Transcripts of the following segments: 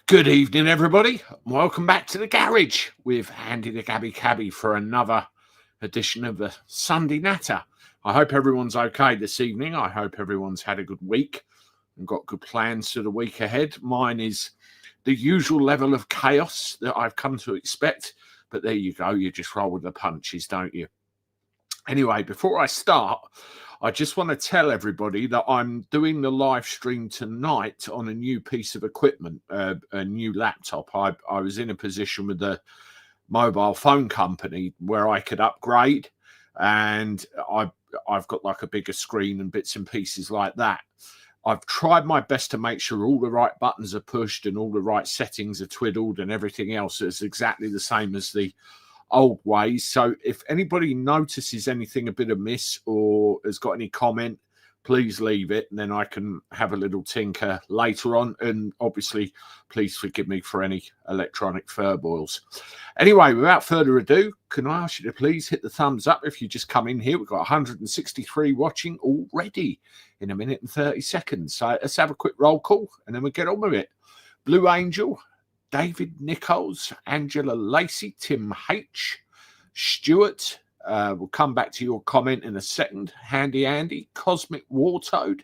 Good evening, everybody. Welcome back to the garage with Andy the Gabby Cabby for another edition of the Sunday Natter. I hope everyone's okay this evening. I hope everyone's had a good week and got good plans for the week ahead. Mine is the usual level of chaos that I've come to expect, but there you go. You just roll with the punches, don't you? Anyway, before I start, I just want to tell everybody that I'm doing the live stream tonight on a new piece of equipment, a new laptop. I was in a position with the mobile phone company where I could upgrade, and I've got like a bigger screen and bits and pieces like that. I've tried my best to make sure all the right buttons are pushed and all the right settings are twiddled and everything else is exactly the same as the old ways. So if anybody notices anything a bit amiss or has got any comment, please leave it, and then I can have a little tinker later on. And obviously, please forgive me for any electronic furboils. Anyway, without further ado, can I ask you to please hit the thumbs up if you just come in here? We've got 163 watching already in a minute and 30 seconds. So let's have a quick roll call, and then we'll get on with it. Blue Angel, David Nichols, Angela Lacey, Tim H, Stuart. We'll come back to your comment in a second. Handy Andy, Cosmic Wartoad,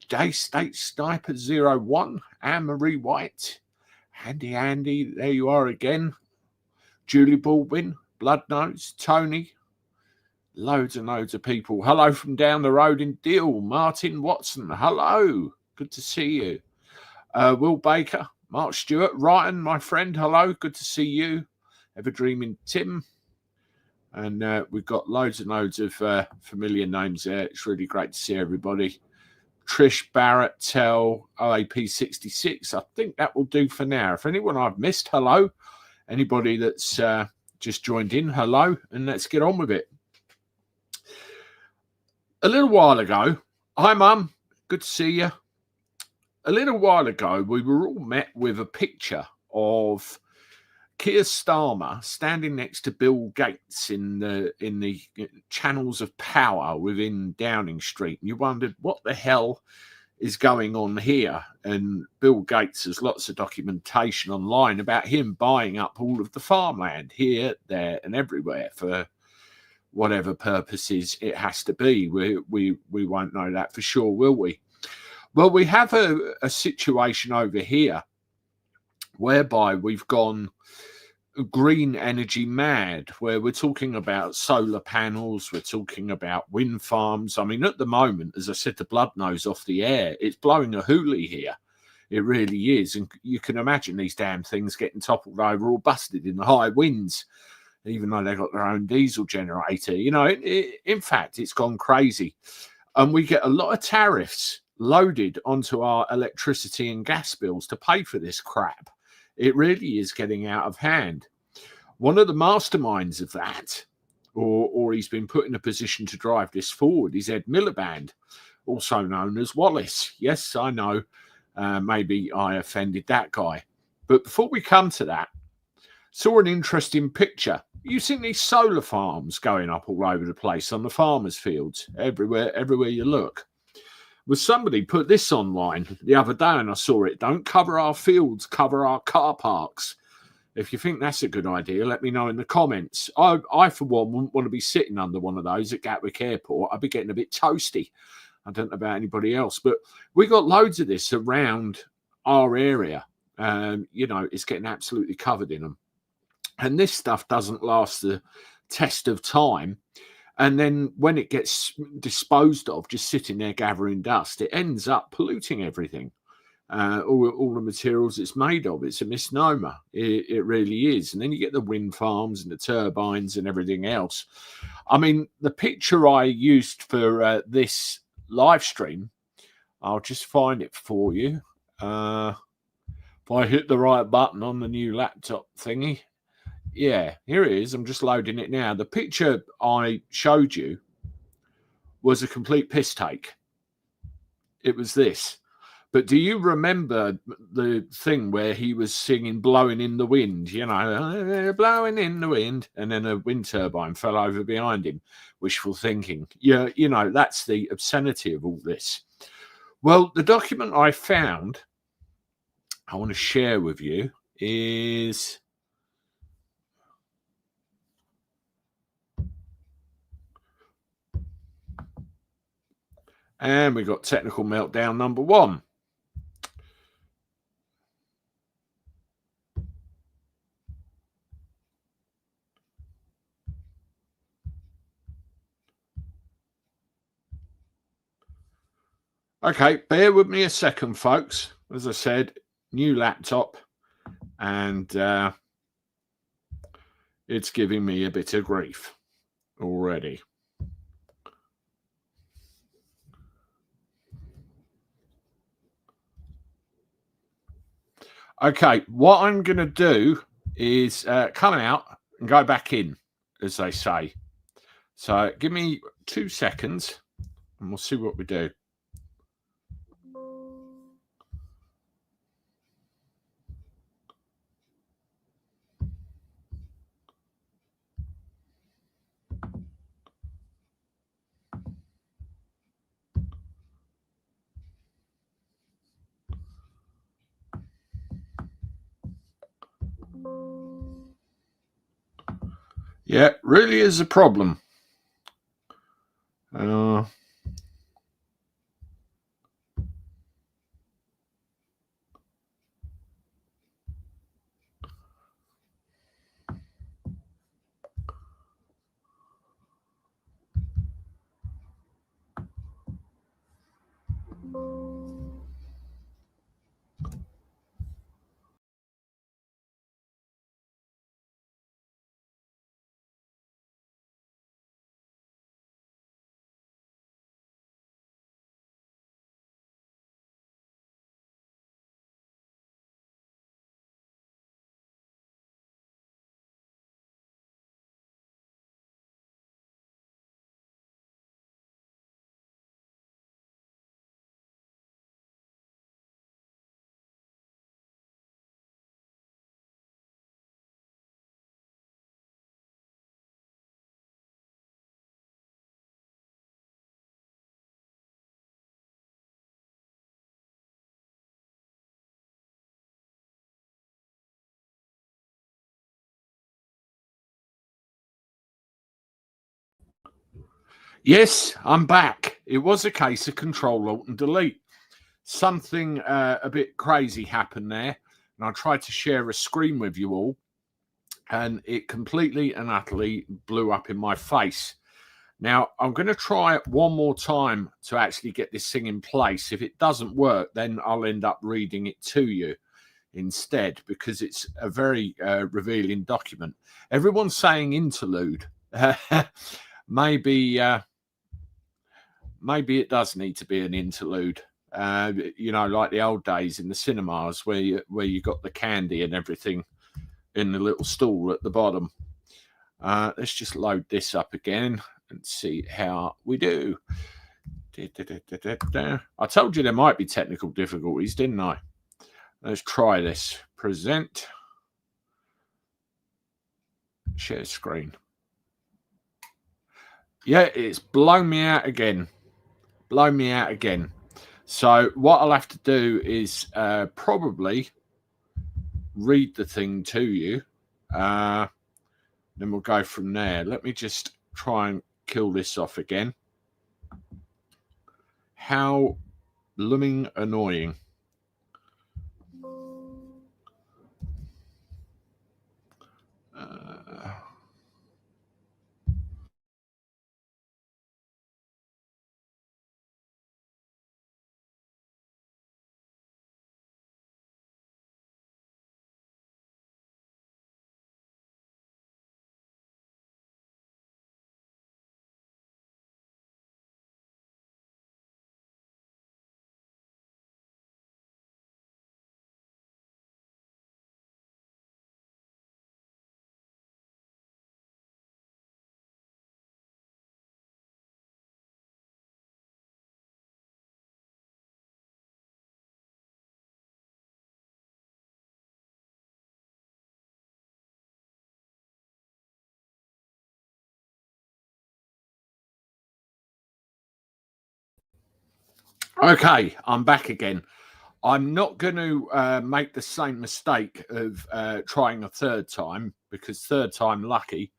Day State Sniper 01, Anne-Marie White, Handy Andy, there you are again. Julie Baldwin, Bloodnose, Tony, loads and loads of people. Hello from down the road in Deal, Martin Watson, hello, good to see you. Will Baker, Mark Stewart, Ryan, my friend, hello, good to see you. Ever Dreaming Tim. And we've got loads and loads of familiar names there. It's really great to see everybody. Trish Barrett, Tell, OAP66. I think that will do for now. If anyone I've missed, hello. Anybody that's just joined in, hello. And let's get on with it. A little while ago, hi, Mum. Good to see you. A little while ago, we were all met with a picture of Keir Starmer standing next to Bill Gates in the channels of power within Downing Street. And you wondered what the hell is going on here. And Bill Gates has lots of documentation online about him buying up all of the farmland here, there, and everywhere for whatever purposes it has to be. We won't know that for sure, will we? Well, we have a situation over here whereby we've gone green energy mad, where we're talking about solar panels, we're talking about wind farms. I mean, at the moment, as I said to Bloodnose off the air, it's blowing a hoolie here. It really is. And you can imagine these damn things getting toppled over or busted in the high winds, even though they've got their own diesel generator. You know, in fact, it's gone crazy. And we get a lot of tariffs loaded onto our electricity and gas bills to pay for this crap. It really is getting out of hand. One of the masterminds of that, or he's been put in a position to drive this forward, is Ed Miliband, also known as Wallace. Yes, I know, maybe I offended that guy. But before we come to that, saw an interesting picture. You see these solar farms going up all over the place on the farmers' fields, everywhere you look. Well, somebody put this online the other day and I saw it. Don't cover our fields, cover our car parks. If you think that's a good idea, let me know in the comments. I for one, wouldn't want to be sitting under one of those at Gatwick Airport. I'd be getting a bit toasty. I don't know about anybody else, but we got loads of this around our area. You know, it's getting absolutely covered in them. And this stuff doesn't last the test of time. And then when it gets disposed of, just sitting there gathering dust, it ends up polluting everything. All the materials it's made of. It's a misnomer. It really is. And then you get the wind farms and the turbines and everything else. I mean, the picture I used for this live stream, I'll just find it for you. If I hit the right button on the new laptop thingy. Yeah, here it is. I'm just loading it now. The picture I showed you was a complete piss take. It was this. But do you remember the thing where he was singing Blowing in the Wind? You know, blowing in the wind. And then a wind turbine fell over behind him. Wishful thinking. Yeah, you know, that's the obscenity of all this. Well, the document I found I want to share with you is and we got technical meltdown number 1. Okay, bear with me a second, folks. As I said, new laptop, and it's giving me a bit of grief already. Okay, what I'm going to do is come out and go back in, as they say. So give me 2 seconds, and we'll see what we do. Yeah, really is a problem. Yes, I'm back. It was a case of Control Alt and Delete. Something a bit crazy happened there, and I tried to share a screen with you all, and it completely and utterly blew up in my face. Now, I'm going to try it one more time to actually get this thing in place. If it doesn't work, then I'll end up reading it to you instead, because it's a very revealing document. Everyone's saying interlude. Maybe it does need to be an interlude. Like the old days in the cinemas where you got the candy and everything in the little stool at the bottom. Let's just load this up again and see how we do. I told you there might be technical difficulties, didn't I? Let's try this. Present. Share screen. Yeah, it's blown me out again. So what I'll have to do is probably read the thing to you. Then we'll go from there. Let me just try and kill this off again. How blooming annoying. Okay, I'm back again. I'm not going to make the same mistake of trying a third time, because third time lucky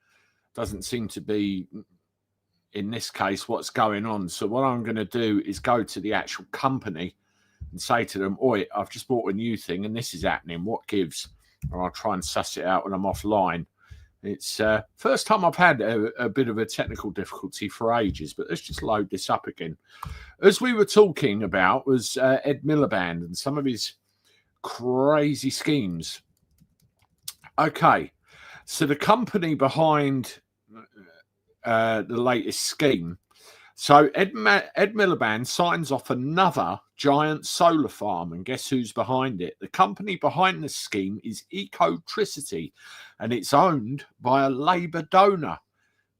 doesn't seem to be, in this case, what's going on. So what I'm going to do is go to the actual company and say to them, oi, I've just bought a new thing and this is happening. What gives? And I'll try and suss it out when I'm offline. It's first time I've had a bit of a technical difficulty for ages, but let's just load this up again. As we were talking about was Ed Miliband and some of his crazy schemes. Okay, so the company behind the latest scheme. So Ed Miliband signs off another giant solar farm, and guess who's behind it? The company behind the scheme is Ecotricity, and it's owned by a Labour donor,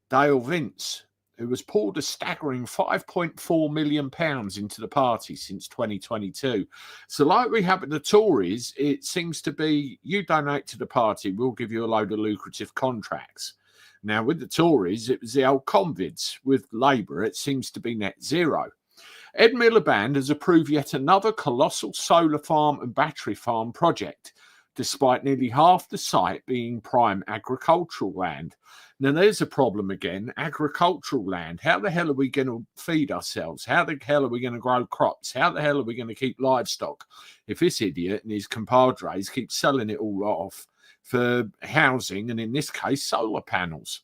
Dale Vince, who has poured a staggering £5.4 million into the party since 2022. So like we have with the Tories, it seems to be, you donate to the party, we'll give you a load of lucrative contracts. Now, with the Tories, it was the old convids. With Labour, it seems to be net zero. Ed Miliband has approved yet another colossal solar farm and battery farm project, despite nearly half the site being prime agricultural land. Now, there's a problem again, agricultural land. How the hell are we going to feed ourselves? How the hell are we going to grow crops? How the hell are we going to keep livestock if this idiot and his compadres keep selling it all off for housing, and in this case, solar panels?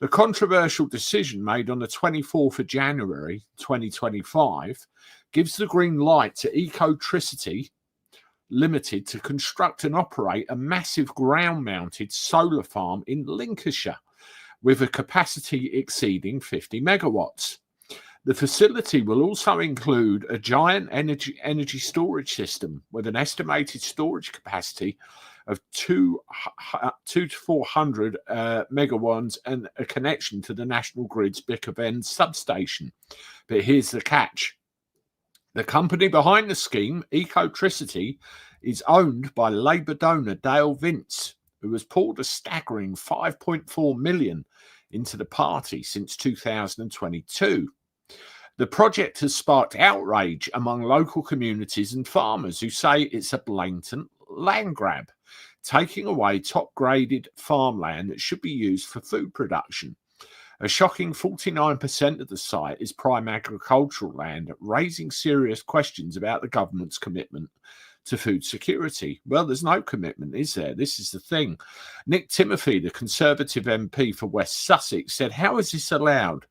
The controversial decision made on the 24th of January 2025 gives the green light to Ecotricity Limited to construct and operate a massive ground-mounted solar farm in Lincolnshire with a capacity exceeding 50 megawatts. The facility will also include a giant energy storage system with an estimated storage capacity of 2 to 400 megawatts and a connection to the National Grid's Bickerben substation. But here's the catch. The company behind the scheme, Ecotricity, is owned by Labour donor Dale Vince, who has poured a staggering £5.4 million into the party since 2022. The project has sparked outrage among local communities and farmers who say it's a blatant land grab, taking away top-graded farmland that should be used for food production. A shocking 49% of the site is prime agricultural land, raising serious questions about the government's commitment to food security. Well, there's no commitment, is there? This is the thing. Nick Timothy, the Conservative MP for West Sussex, said, "How is this allowed?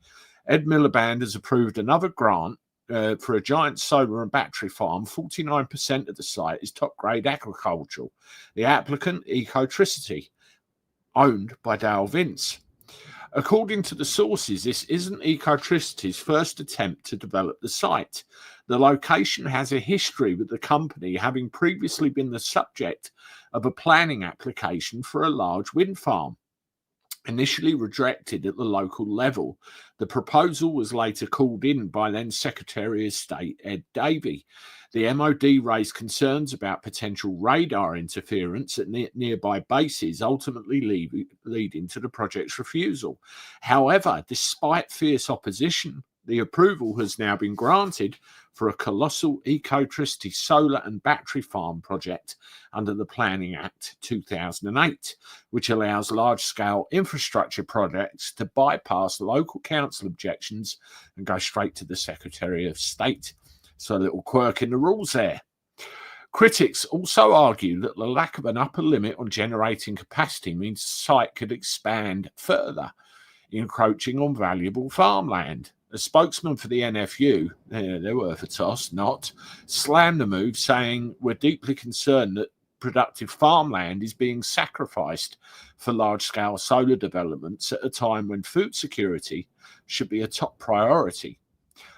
Ed Miliband has approved another grant for a giant solar and battery farm. 49% of the site is top-grade agricultural. The applicant, Ecotricity, owned by Dale Vince." According to the sources, this isn't Ecotricity's first attempt to develop the site. The location has a history, with the company having previously been the subject of a planning application for a large wind farm. Initially rejected at the local level, the proposal was later called in by then Secretary of State Ed Davey. The MOD raised concerns about potential radar interference at nearby bases, ultimately leading to the project's refusal. However, despite fierce opposition, the approval has now been granted for a colossal Ecotricity solar and battery farm project under the Planning Act 2008, which allows large-scale infrastructure projects to bypass local council objections and go straight to the Secretary of State. So a little quirk in the rules there. Critics also argue that the lack of an upper limit on generating capacity means the site could expand further, encroaching on valuable farmland. A spokesman for the NFU, they're worth a toss, slammed the move, saying, "We're deeply concerned that productive farmland is being sacrificed for large-scale solar developments at a time when food security should be a top priority."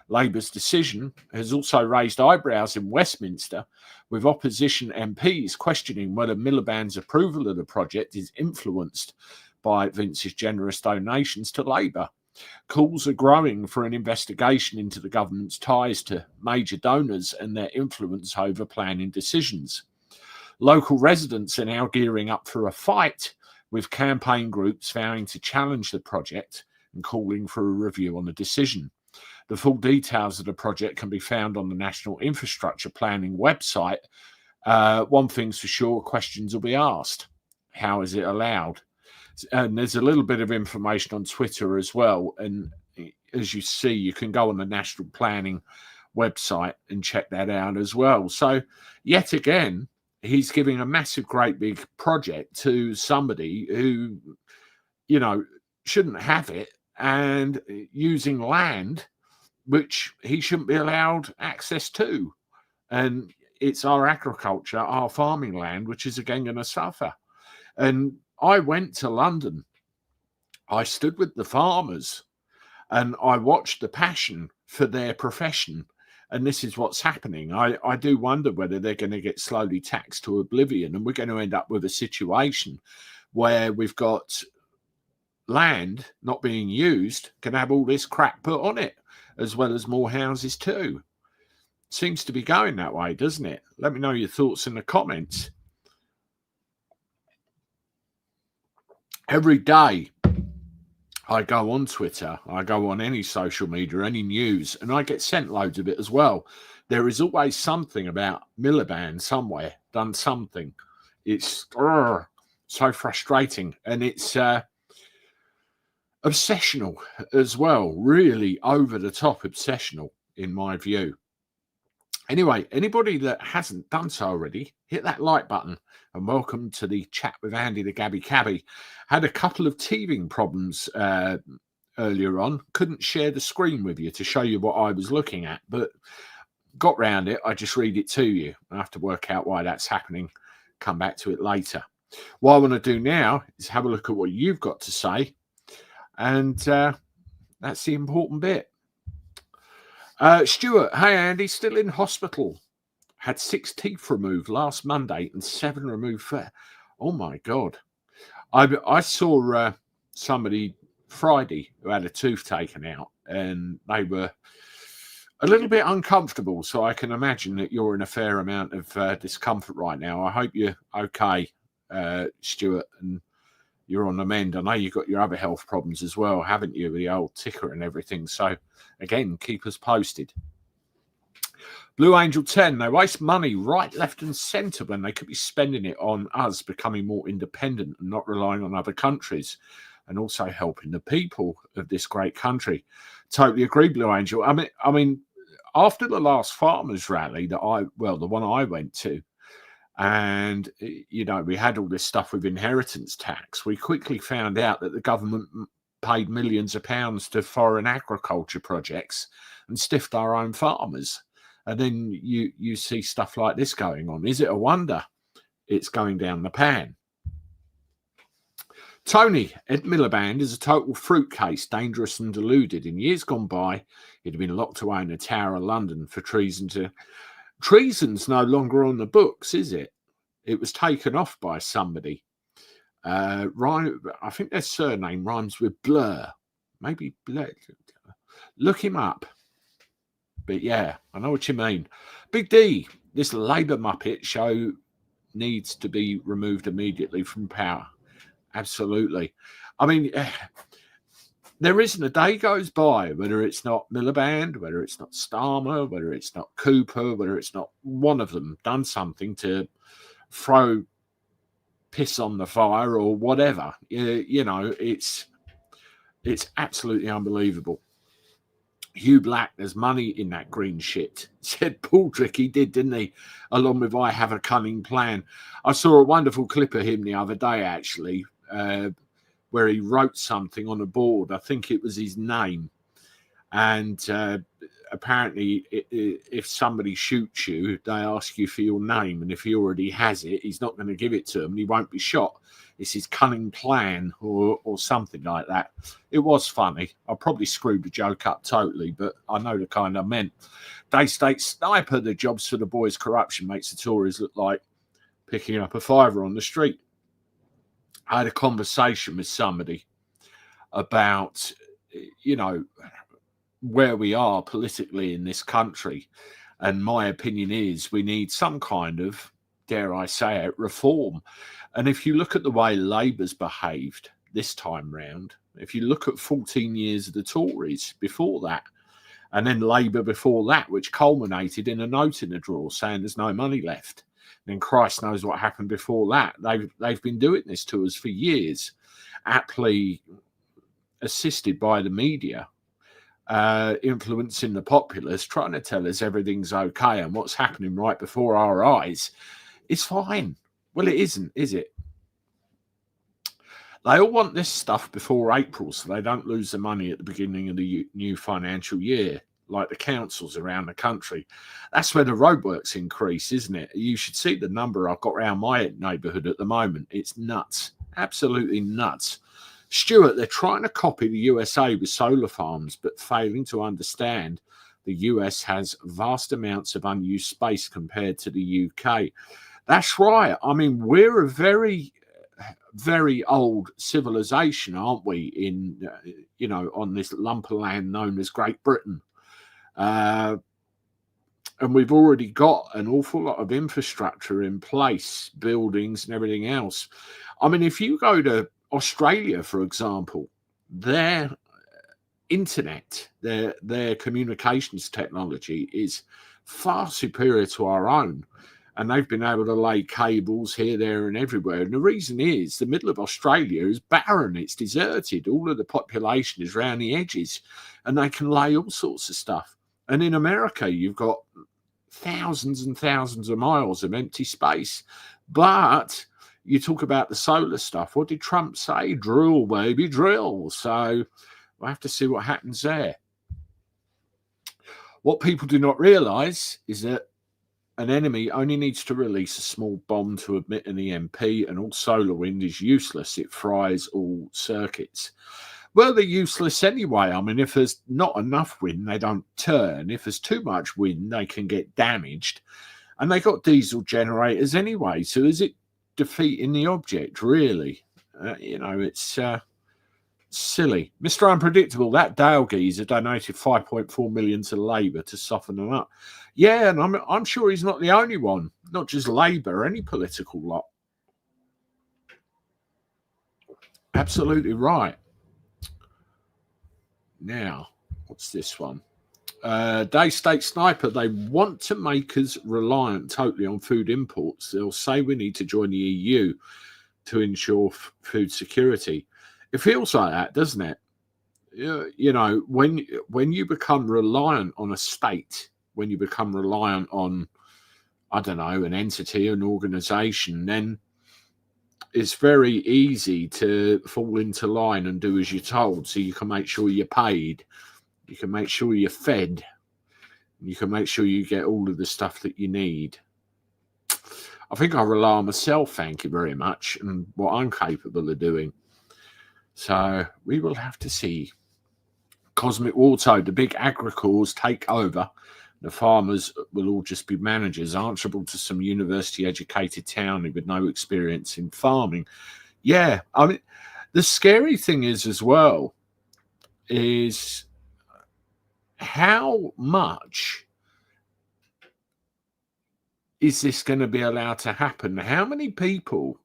Labour's decision has also raised eyebrows in Westminster, with opposition MPs questioning whether Miliband's approval of the project is influenced by Vince's generous donations to Labour. Calls are growing for an investigation into the government's ties to major donors and their influence over planning decisions. Local residents are now gearing up for a fight, with campaign groups vowing to challenge the project and calling for a review on the decision. The full details of the project can be found on the National Infrastructure Planning website. One thing's for sure, questions will be asked. How is it allowed? And there's a little bit of information on Twitter as well. And as you see, you can go on the National Planning website and check that out as well. So yet again, he's giving a massive, great big project to somebody who, you know, shouldn't have it, and using land which he shouldn't be allowed access to. And it's our agriculture, our farming land, which is again going to suffer. And I went to London. I stood with the farmers and I watched the passion for their profession. And this is what's happening. I do wonder whether they're going to get slowly taxed to oblivion, and we're going to end up with a situation where we've got land not being used, can have all this crap put on it, as well as more houses too. Seems to be going that way, doesn't it? Let me know your thoughts in the comments. Every day I go on Twitter, I go on any social media, any news, and I get sent loads of it as well. There is always something about Miliband somewhere, done something. It's so frustrating, and it's obsessional as well, really over the top obsessional in my view. Anyway, anybody that hasn't done so already, hit that like button, and welcome to the chat with Andy the Gabby Cabby. Had a couple of teething problems earlier on. Couldn't share the screen with you to show you what I was looking at, but got round it. I just read it to you. I have to work out why that's happening. Come back to it later. What I want to do now is have a look at what you've got to say, and that's the important bit. Stuart, hey Andy, still in hospital. Had 6 teeth removed last Monday and 7 removed for. Oh my God. I saw somebody Friday who had a tooth taken out, and they were a little bit uncomfortable. So I can imagine that you're in a fair amount of discomfort right now. I hope you're okay, Stuart, and you're on the mend. I know you've got your other health problems as well, haven't you? The old ticker and everything. So, again, keep us posted. Blue Angel 10, they waste money right, left and centre when they could be spending it on us becoming more independent and not relying on other countries, and also helping the people of this great country. Totally agree, Blue Angel. I mean, after the last farmers rally the one I went to, and, you know, we had all this stuff with inheritance tax. We quickly found out that the government paid millions of pounds to foreign agriculture projects and stiffed our own farmers. And then you see stuff like this going on. Is it a wonder it's going down the pan? Tony, Ed Miliband is a total fruitcase, dangerous and deluded. In years gone by, he'd have been locked away in the Tower of London for treason to... Treason's no longer on the books, is it? It was taken off by somebody. I think their surname rhymes with Blur. Maybe Blur. Look him up. But yeah, I know what you mean. Big D, this Labour Muppet show needs to be removed immediately from power. Absolutely. I mean, there isn't a day goes by, whether it's not Miliband, whether it's not Starmer, whether it's not Cooper, whether it's not one of them done something to throw piss on the fire or whatever. You know, it's absolutely unbelievable. Hugh Black, there's money in that green shit. Said Baldrick, he did, didn't he? Along with I Have a Cunning Plan. I saw a wonderful clip of him the other day, actually, where he wrote something on a board. I think it was his name. And apparently, if somebody shoots you, they ask you for your name. And if he already has it, he's not going to give it to them. And he won't be shot. It's his cunning plan or something like that. It was funny. I probably screwed the joke up totally, but I know the kind I meant. Day State Sniper, the jobs for the boys' corruption makes the Tories look like picking up a fiver on the street. I had a conversation with somebody about, you know, where we are politically in this country. And my opinion is we need some kind of, dare I say it, reform. And if you look at the way Labour's behaved this time round, if you look at 14 years of the Tories before that, And then Labour before that, which culminated in a note in the drawer saying there's no money left. And then Christ knows what happened before that. They've been doing this to us for years, aptly assisted by the media, influencing the populace, trying to tell us everything's okay and what's happening right before our eyes is fine. Well, it isn't, is it? They all want this stuff before April so they don't lose the money at the beginning of the new financial year, like the councils around the country. That's where the roadworks increase, isn't it? You should see the number I've got around my neighbourhood at the moment. It's nuts, absolutely nuts. Stuart, they're trying to copy the USA with solar farms, but failing to understand the US has vast amounts of unused space compared to the UK. That's right. I mean, we're a very old civilization, aren't we, in on this lump of land known as Great Britain, and we've already got an awful lot of infrastructure in place, buildings and everything else. I mean, if you go to Australia, for example, their internet, their communications technology is far superior to our own. And they've been able to lay cables here, there, and everywhere. And the reason is the middle of Australia is barren. It's deserted. All of the population is around the edges. And they can lay all sorts of stuff. And in America, you've got thousands and thousands of miles of empty space. But you talk about the solar stuff. What did Trump say? Drill, baby, drill. So we'll have to see what happens there. What people do not realise is that an enemy only needs to release a small bomb to emit an EMP, and all solar wind is useless. It fries all circuits. Well, they're useless anyway. I mean, if there's not enough wind, they don't turn. If there's too much wind, they can get damaged. And they got diesel generators anyway. So is it defeating the object, really? It's silly. Mr. Unpredictable, that Dale geezer donated 5.4 million to Labour to soften them up. Yeah, and I'm sure he's not the only one, not just Labour, any political lot. Absolutely right. Now, what's this one? Day State Sniper, they want to make us reliant totally on food imports. They'll say we need to join the EU to ensure food security. It feels like that, doesn't it? When you become reliant on a state, when you become reliant on, I don't know, an entity, an organization, then it's very easy to fall into line and do as you're told. So you can make sure you're paid, you can make sure you're fed, you can make sure you get all of the stuff that you need. I think I rely on myself, thank you very much, and what I'm capable of doing. So we will have to see. Cosmic Warto, the big agricores take over. The farmers will all just be managers, answerable to some university-educated townie with no experience in farming. Yeah, I mean, the scary thing is as well is how much is this going to be allowed to happen? How many people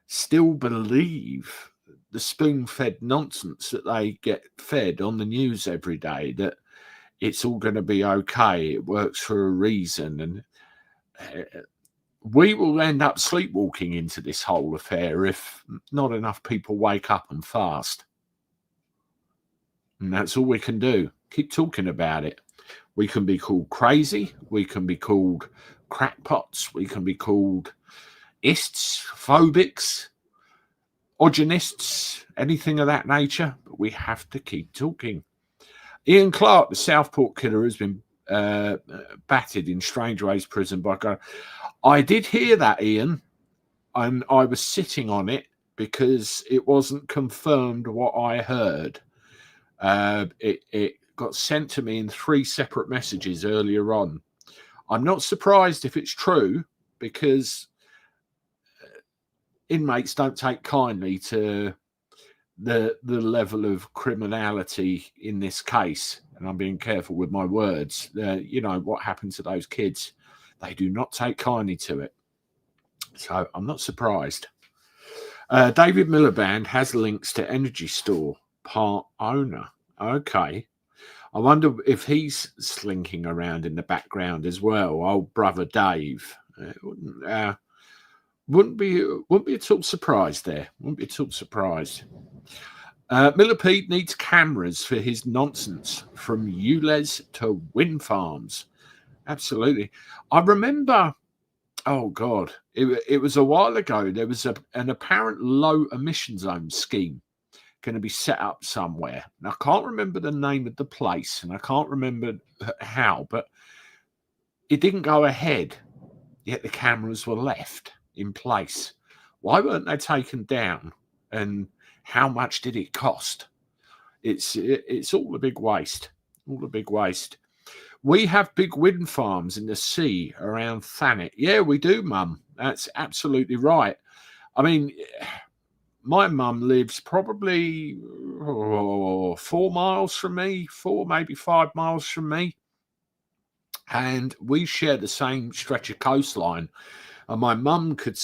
still believe the spoon-fed nonsense that they get fed on the news every day, that it's all going to be okay, it works for a reason, and we will end up sleepwalking into this whole affair if not enough people wake up and fast. And that's all we can do. Keep talking about it. We can be called crazy, we can be called crackpots, we can be called ists, phobics, Ogenists, anything of that nature, but we have to keep talking. Ian Clark, the Southport killer, has been battered in Strangeways prison by God. I did hear that, Ian, and I was sitting on it because it wasn't confirmed what I heard. It got sent to me in 3 separate messages earlier on. I'm not surprised if it's true, because inmates don't take kindly to the level of criminality in this case, and I'm being careful with my words. What happened to those kids, they do not take kindly to it, so I'm not surprised. David Miliband has links to Energy Store part owner. Okay, I wonder if he's slinking around in the background as well. Old brother Dave. Wouldn't be at all surprised there. Wouldn't be at all surprised. Millipede needs cameras for his nonsense from ULEZ to wind farms. Absolutely. I remember, oh God, it was a while ago. There was an apparent low emission zone scheme going to be set up somewhere. And I can't remember the name of the place and I can't remember how, but it didn't go ahead, yet the cameras were left in place. Why weren't they taken down? And how much did it cost? It's all a big waste. All a big waste. We have big wind farms in the sea around Thanet. Yeah, we do, Mum. That's absolutely right. I mean, my mum lives probably 4 miles from me, 4, maybe 5 miles from me. And we share the same stretch of coastline. And my mum could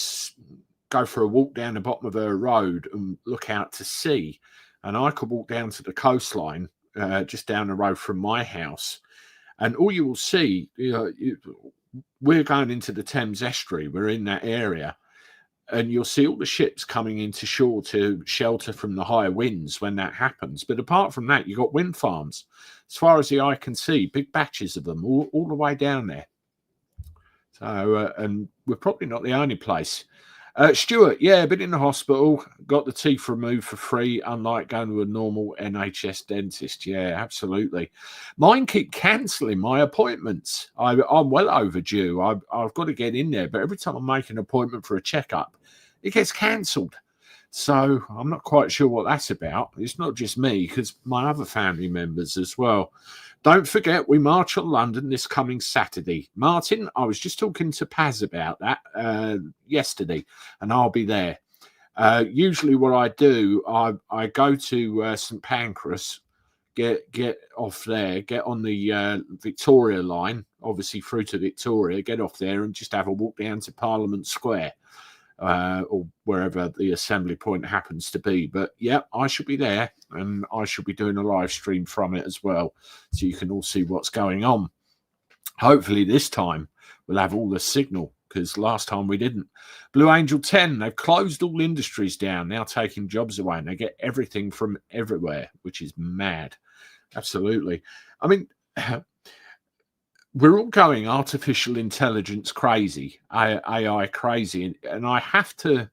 go for a walk down the bottom of her road and look out to sea. And I could walk down to the coastline just down the road from my house. And all you will see, we're going into the Thames estuary. We're in that area. And you'll see all the ships coming into shore to shelter from the higher winds when that happens. But apart from that, you've got wind farms. As far as the eye can see, big batches of them all the way down there. So, and we're probably not the only place. Stuart, yeah, been in the hospital, got the teeth removed for free, unlike going to a normal NHS dentist. Yeah, absolutely. Mine keep cancelling my appointments. I'm well overdue. I've got to get in there, but every time I make an appointment for a checkup, it gets cancelled. So I'm not quite sure what that's about. It's not just me, because my other family members as well. Don't forget, we march on London this coming Saturday. Martin, I was just talking to Paz about that yesterday, and I'll be there. Usually what I do, I go to St Pancras, get off there, get on the Victoria line, obviously through to Victoria, get off there and just have a walk down to Parliament Square. Or wherever the assembly point happens to be. But yeah, I should be there and I should be doing a live stream from it as well, so you can all see what's going on. Hopefully this time we'll have all the signal, because last time we didn't. Blue Angel 10, they've closed all industries down, now taking jobs away, and they get everything from everywhere, which is mad. Absolutely. I mean, we're all going artificial intelligence crazy, AI crazy, and I have to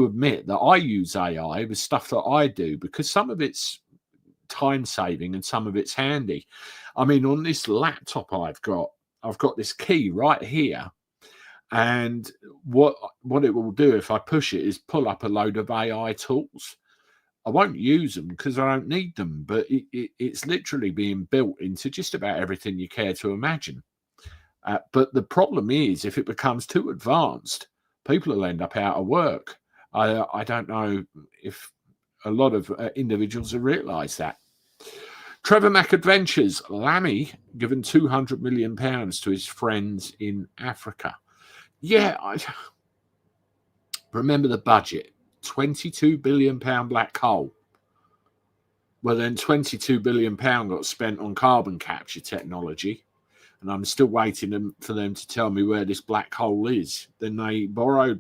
admit that I use AI with stuff that I do, because some of it's time saving and some of it's handy. I mean, on this laptop I've got this key right here, and what it will do if I push it is pull up a load of AI tools. I won't use them because I don't need them, but it's literally being built into just about everything you care to imagine. But the problem is, if it becomes too advanced, people will end up out of work. I don't know if a lot of individuals have realised that. Trevor Mack Adventures, Lammy given £200 million to his friends in Africa. Yeah, I remember the budget. £22 billion black coal. Well, then £22 billion got spent on carbon capture technology, and I'm still waiting for them to tell me where this black hole is. Then they borrowed,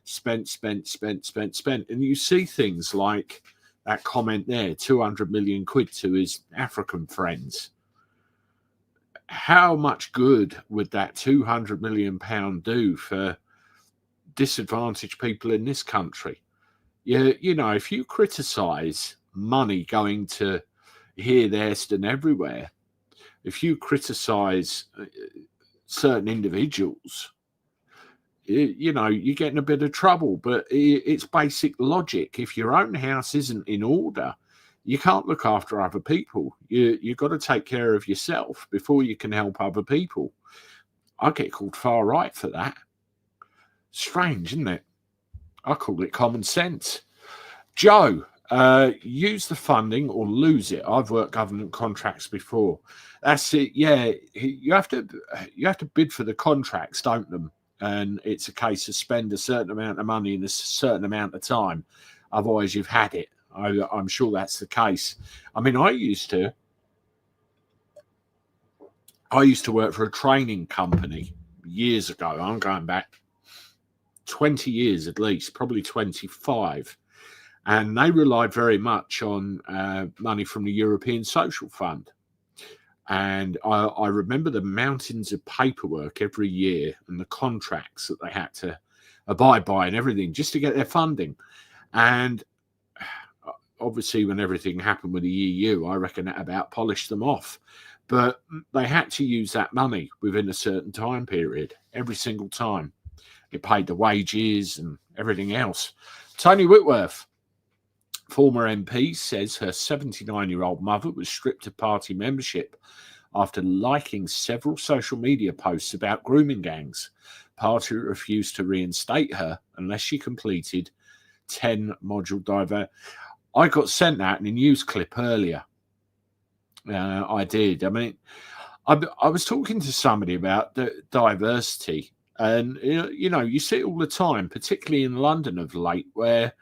spent, and you see things like that comment there, 200 million quid to his African friends. How much good would that £200 million do for disadvantaged people in this country? You know, if you criticize money going to here, there, and everywhere, if you criticize certain individuals, you know, you're getting a bit of trouble. But it's basic logic. If your own house isn't in order, you can't look after other people. You've got to take care of yourself before you can help other people. I get called far right for that. Strange, isn't it? I call it common sense. Joe, use the funding or lose it. I've worked government contracts before. That's it. Yeah, you have to bid for the contracts, don't them? And it's a case of spend a certain amount of money in a certain amount of time. Otherwise, you've had it. I'm sure that's the case. I mean, I used to work for a training company years ago. I'm going back 20 years at least, probably 25. And they relied very much on money from the European Social Fund. And I remember the mountains of paperwork every year and the contracts that they had to abide by and everything just to get their funding. And obviously, when everything happened with the EU, I reckon that about polished them off. But they had to use that money within a certain time period every single time. It paid the wages and everything else. Tony Whitworth, former MP, says her 79-year-old mother was stripped of party membership after liking several social media posts about grooming gangs. Party refused to reinstate her unless she completed 10-module diver. I got sent that in a news clip earlier. I did. I mean, I was talking to somebody about the diversity, and you see it all the time, particularly in London of late, where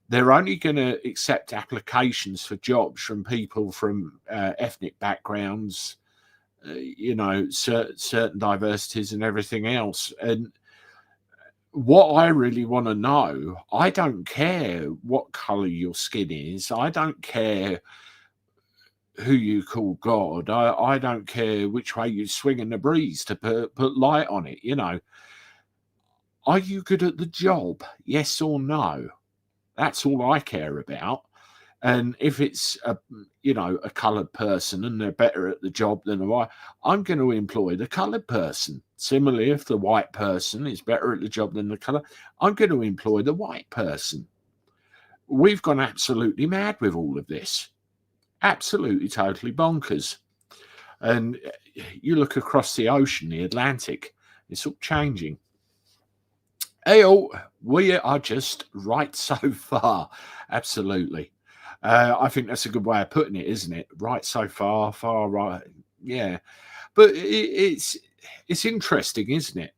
they're only going to accept applications for jobs from people from ethnic backgrounds, certain diversities and everything else. And what I really want to know, I don't care what colour your skin is. I don't care who you call God. I don't care which way you swing in the breeze to put light on it. Are you good at the job? Yes or no? That's all I care about. And if it's a coloured person and they're better at the job than the white, I'm going to employ the coloured person. Similarly, if the white person is better at the job than the colour, I'm going to employ the white person. We've gone absolutely mad with all of this. Absolutely, totally bonkers. And you look across the ocean, the Atlantic, it's all changing. We are just right so far. Absolutely. I think that's a good way of putting it, isn't it? Right so far, far right. Yeah. But it's interesting, isn't it?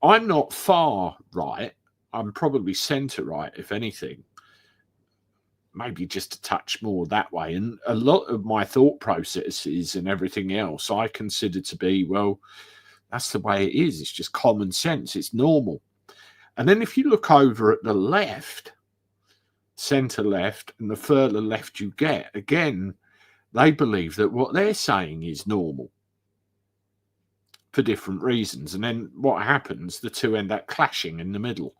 I'm not far right. I'm probably centre right, if anything. Maybe just a touch more that way. And a lot of my thought processes and everything else I consider to be, well, that's the way it is. It's just common sense. It's normal. And then if you look over at the left, centre left, and the further left you get, again, they believe that what they're saying is normal for different reasons. And then what happens? The two end up clashing in the middle.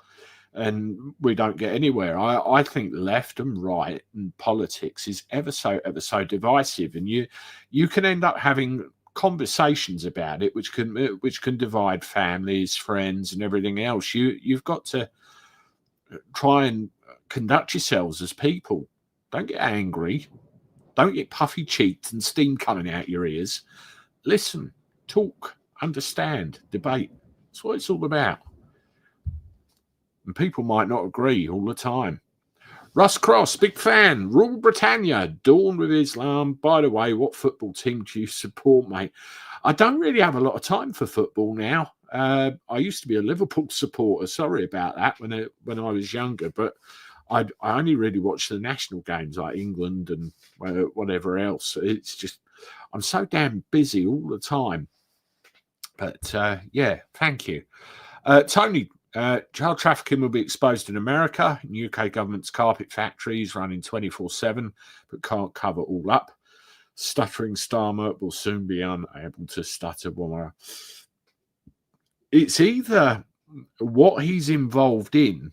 And we don't get anywhere. I think left and right and politics is ever so divisive, and you can end up having conversations about it, which can divide families, friends, and everything else. You've got to try and conduct yourselves as people. Don't get angry. Don't get puffy cheeked and steam coming out your ears. Listen, talk, understand, debate. That's what it's all about. And people might not agree all the time. Russ Cross, big fan. Rule Britannia, Dawn with Islam. By the way, what football team do you support, mate? I don't really have a lot of time for football now. I used to be a Liverpool supporter. Sorry about that when I was younger, but I only really watch the national games like England and whatever else. It's just I'm so damn busy all the time. But yeah, thank you, Tony. Child trafficking will be exposed in America. UK government's carpet factories running 24/7, but can't cover all up. Stuttering Starmer will soon be unable to stutter. It's either what he's involved in,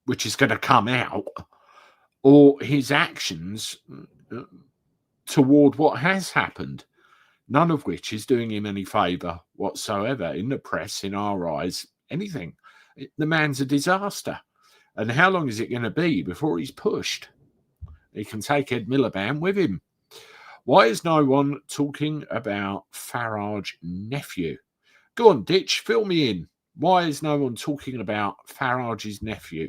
which is going to come out, or his actions toward what has happened, none of which is doing him any favour whatsoever in the press, in our eyes, anything. The man's a disaster. And how long is it going to be before he's pushed? He can take Ed Miliband with him. Why is no one talking about Farage's nephew? Go on, Ditch, fill me in. Why is no one talking about Farage's nephew?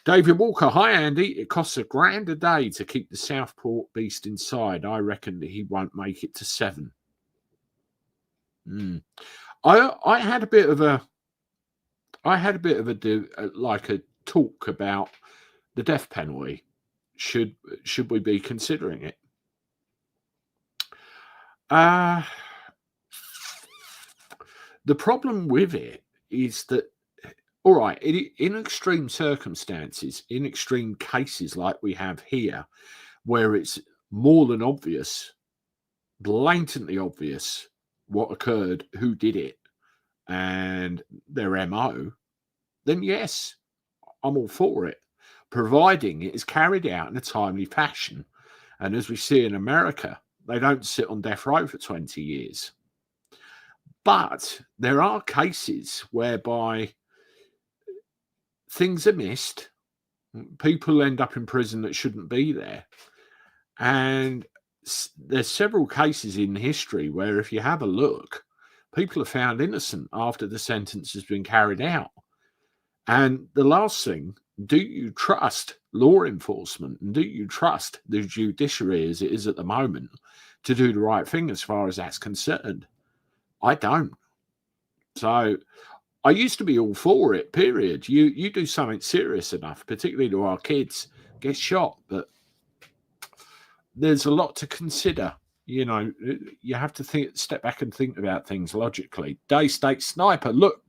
David Walker, hi Andy. It costs $1,000 a day to keep the Southport beast inside. I reckon that he won't make it to 7. I had a bit of a talk about the death penalty. Should we be considering it? The problem with it is that, all right, in extreme circumstances, in extreme cases like we have here, where it's more than obvious, blatantly obvious what occurred, who did it, and their MO, then yes, I'm all for it, providing it is carried out in a timely fashion. And as we see in America, they don't sit on death row for 20 years. But there are cases whereby things are missed, people end up in prison that shouldn't be there. And there's several cases in history where, if you have a look, people are found innocent after the sentence has been carried out. And the last thing, do you trust law enforcement and do you trust the judiciary as it is at the moment to do the right thing as far as that's concerned? I don't. So I used to be all for it, period. You do something serious enough, particularly to our kids, get shot. But there's a lot to consider. You know, you have to step back and think about things logically. Day State Sniper, look,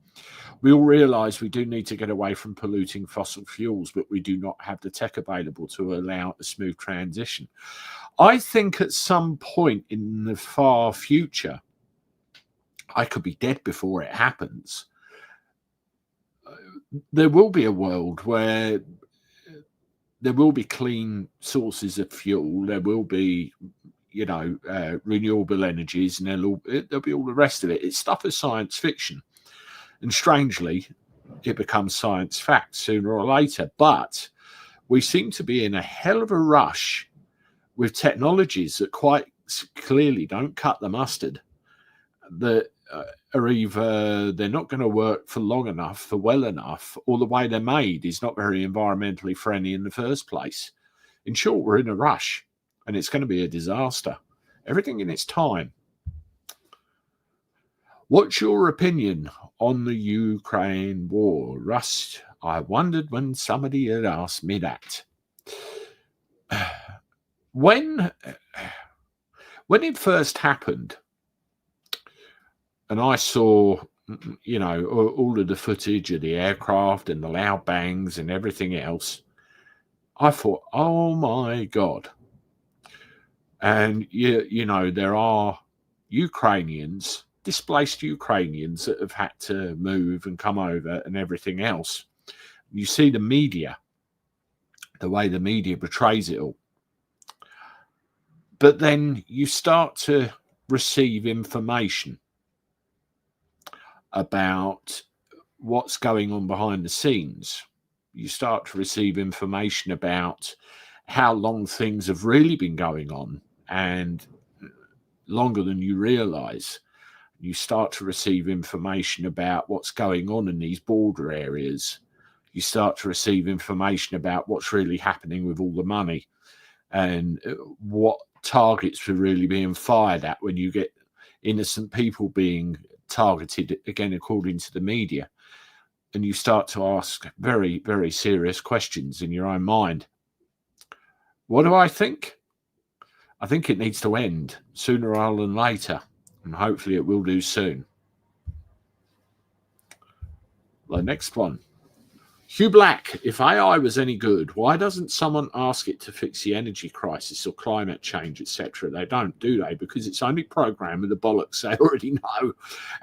we all realise we do need to get away from polluting fossil fuels, but we do not have the tech available to allow a smooth transition. I think at some point in the far future, I could be dead before it happens, there will be a world where there will be clean sources of fuel. There will be, you know, renewable energies, and there'll be all the rest of it. It's stuff of science fiction. And strangely, it becomes science fact sooner or later. But we seem to be in a hell of a rush with technologies that quite clearly don't cut the mustard, that are either they're not going to work for long enough, for well enough, or the way they're made is not very environmentally friendly in the first place. In short, we're in a rush, and it's going to be a disaster. Everything in its time. What's your opinion on the Ukraine war? Rust, I wondered when somebody had asked me that. When it first happened, and I saw, you know, all of the footage of the aircraft and the loud bangs and everything else, I thought, oh my God. And, you know, there are Ukrainians, displaced Ukrainians that have had to move and come over and everything else. You see the media, the way the media portrays it all. But then you start to receive information about what's going on behind the scenes. You start to receive information about how long things have really been going on, and longer than you realize. You start to receive information about what's going on in these border areas. You start to receive information about what's really happening with all the money and what targets were really being fired at when you get innocent people being targeted, again, according to the media. And you start to ask very, very serious questions in your own mind. What do I think? I think it needs to end sooner rather than later, and hopefully it will do soon. The next one. Hugh Black, if AI was any good, why doesn't someone ask it to fix the energy crisis or climate change, etc.? They don't, do they? Because it's only programmed with the bollocks they already know.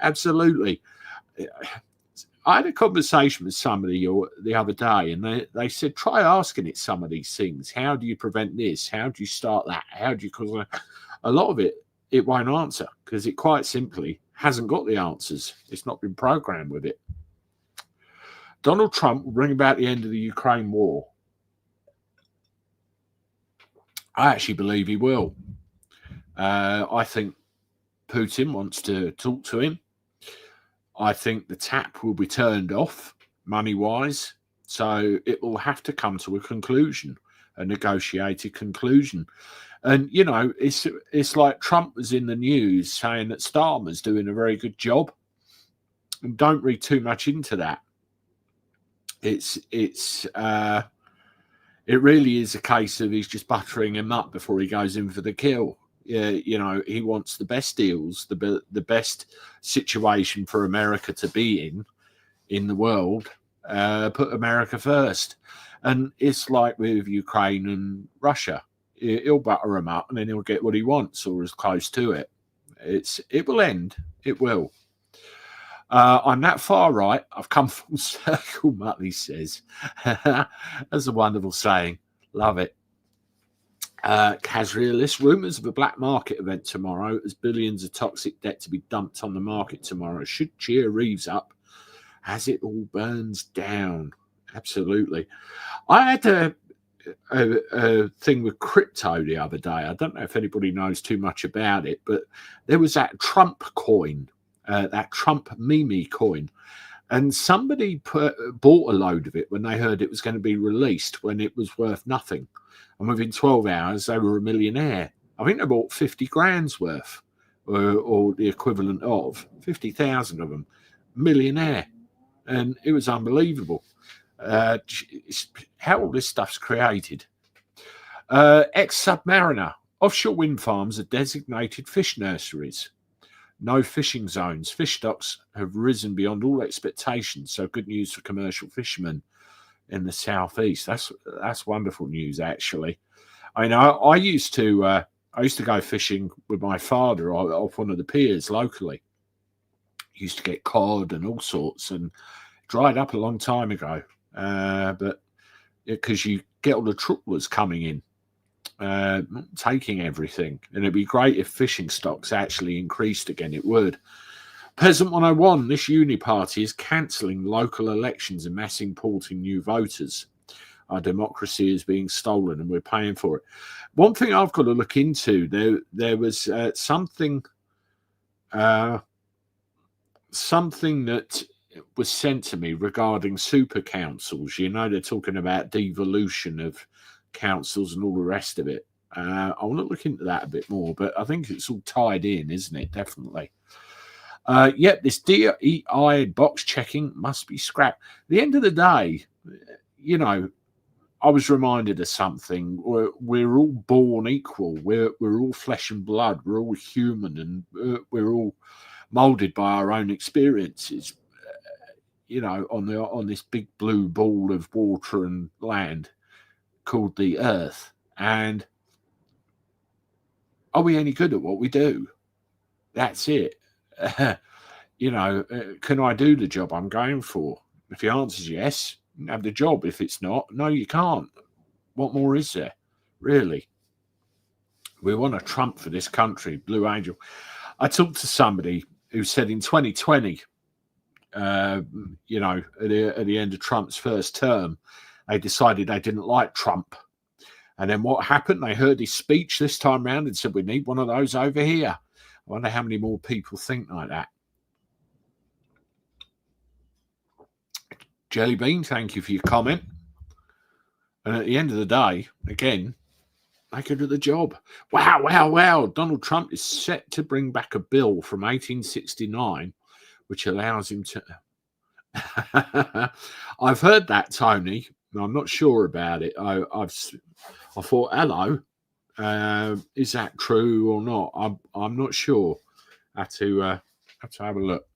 Absolutely. I had a conversation with somebody the other day, and they said, try asking it some of these things. How do you prevent this? How do you start that? How do you... Because a lot of it won't answer, because it quite simply hasn't got the answers. It's not been programmed with it. Donald Trump will bring about the end of the Ukraine war. I actually believe he will. I think Putin wants to talk to him. I think the tap will be turned off, money-wise. So it will have to come to a conclusion, a negotiated conclusion. And, you know, it's like Trump was in the news saying that Starmer's doing a very good job. And don't read too much into that. It's It really is a case of he's just buttering him up before he goes in for the kill. Yeah, you know, he wants the best deals, the best situation for America to be in the world. Put America first, and it's like with Ukraine and Russia. He'll butter him up, and then he'll get what he wants, or as close to it. It will end. It will. I'm that far right. I've come full circle, Muttley says. That's a wonderful saying. Love it. Kaz Realist, rumours of a black market event tomorrow as billions of toxic debt to be dumped on the market tomorrow should cheer Reeves up as it all burns down. Absolutely. I had a thing with crypto the other day. I don't know if anybody knows too much about it, but there was that Trump coin, that Trump meme coin. And somebody bought a load of it when they heard it was going to be released when it was worth nothing. And within 12 hours, they were a millionaire. I think they bought 50 grand's worth, or the equivalent of 50,000 of them. Millionaire. And it was unbelievable. How all this stuff's created. Ex-Submariner. Offshore wind farms are designated fish nurseries. No fishing zones. Fish stocks have risen beyond all expectations. So good news for commercial fishermen in the southeast. That's wonderful news, actually. I mean, I used to go fishing with my father off one of the piers locally. Used to get cod and all sorts, and dried up a long time ago. But because you get all the trawlers coming in, taking everything, and it'd be great if fishing stocks actually increased again. It would. Peasant 101, this uni party is cancelling local elections and mass importing new voters. Our democracy is being stolen and we're paying for it. One thing I've got to look into, there was something that was sent to me regarding super councils. You know, they're talking about devolution of councils and all the rest of it. I want to look into that a bit more, but I think it's all tied in, isn't it? Definitely. Yep, this DEI box checking must be scrapped. At the end of the day, you know, I was reminded of something. We're all born equal. We're all flesh and blood. We're all human, and we're all molded by our own experiences. You know, on this big blue ball of water and land called the Earth. And are we any good at what we do? That's it. You know, can I do the job I'm going for? If the answer is yes, have the job. If it's not, no, you can't. What more is there, really? We want a Trump for this country, Blue Angel. I talked to somebody who said in 2020, you know, at the end of Trump's first term, they decided they didn't like Trump. And then what happened? They heard his speech this time round and said, we need one of those over here. I wonder how many more people think like that. Jelly Bean, thank you for your comment. And at the end of the day, again, they could do the job. Wow, wow, wow. Donald Trump is set to bring back a bill from 1869, which allows him to... I've heard that, Tony. I'm not sure about it. I thought, hello, is that true or not? I'm not sure. I have to have a look.